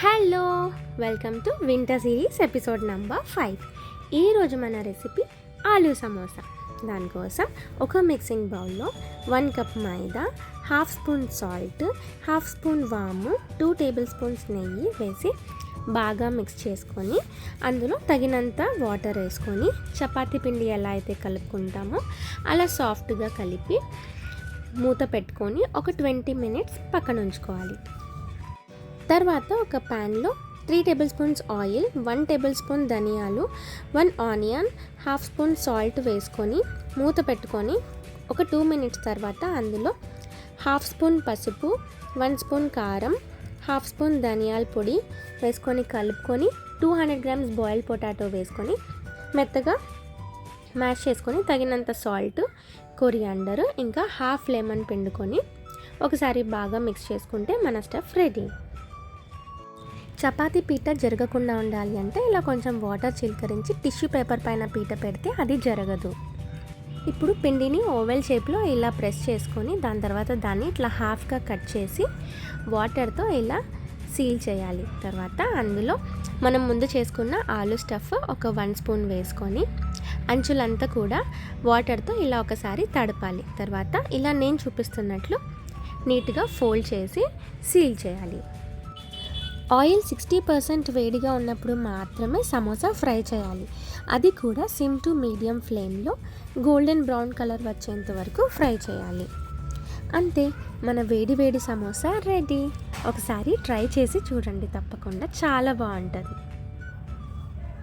Hello, welcome to winter series episode number 5. ఈరోజు మన recipe aloo samosa. దానికోసం ఒక మిక్సింగ్ బౌల్లో 1 cup maida, half spoon salt, half spoon వాము, 2 టేబుల్ స్పూన్స్ నెయ్యి వేసి బాగా మిక్స్ చేసుకొని అందులో తగినంత వాటర్ వేసుకొని చపాతీ పిండి ఎలా అయితే కలుపుకుంటామో అలా సాఫ్ట్గా కలిపి మూత పెట్టుకొని ఒక 20 మినిట్స్ పక్కన ఉంచుకోవాలి. తర్వాత ఒక ప్యాన్లో 3 table spoons oil, 1 table spoon ధనియాలు, 1 ఆనియన్, హాఫ్ స్పూన్ సాల్ట్ వేసుకొని మూత పెట్టుకొని ఒక 2 మినిట్స్ తర్వాత అందులో హాఫ్ స్పూన్ పసుపు, 1 స్పూన్ కారం, హాఫ్ స్పూన్ ధనియాల పొడి వేసుకొని కలుపుకొని 200 గ్రామ్స్ బాయిల్డ్ పొటాటో వేసుకొని మెత్తగా మ్యాష్ చేసుకొని తగినంత సాల్ట్, కొరియాండర్ ఇంకా హాఫ్ లెమన్ పిండుకొని ఒకసారి బాగా మిక్స్ చేసుకుంటే మన స్టఫ్ రెడీ. చపాతీ పీట జరగకుండా ఉండాలి అంటే ఇలా కొంచెం వాటర్ చిలకరించి టిష్యూ పేపర్ పైన పీట పెడితే అది జరగదు. ఇప్పుడు పిండిని ఓవెల్ షేప్లో ఇలా ప్రెస్ చేసుకొని దాని తర్వాత దాన్ని ఇట్లా హాఫ్గా కట్ చేసి వాటర్తో ఇలా సీల్ చేయాలి. తర్వాత అందులో మనం ముందు చేసుకున్న ఆలూ స్టఫ్ ఒక 1 స్పూన్ వేసుకొని అంచులంతా కూడా వాటర్తో ఇలా ఒకసారి తడపాలి. తర్వాత ఇలా నేను చూపిస్తున్నట్లు నీట్గా ఫోల్డ్ చేసి సీల్ చేయాలి. ఆయిల్ 60% వేడిగా ఉన్నప్పుడు మాత్రమే సమోసా ఫ్రై చేయాలి. అది కూడా సిమ్ టు మీడియం ఫ్లేమ్లో గోల్డెన్ బ్రౌన్ కలర్ వచ్చేంత వరకు ఫ్రై చేయాలి. అంతే, మన వేడి వేడి సమోసా రెడీ. ఒకసారి ట్రై చేసి చూడండి, తప్పకుండా చాలా బాగుంటుంది.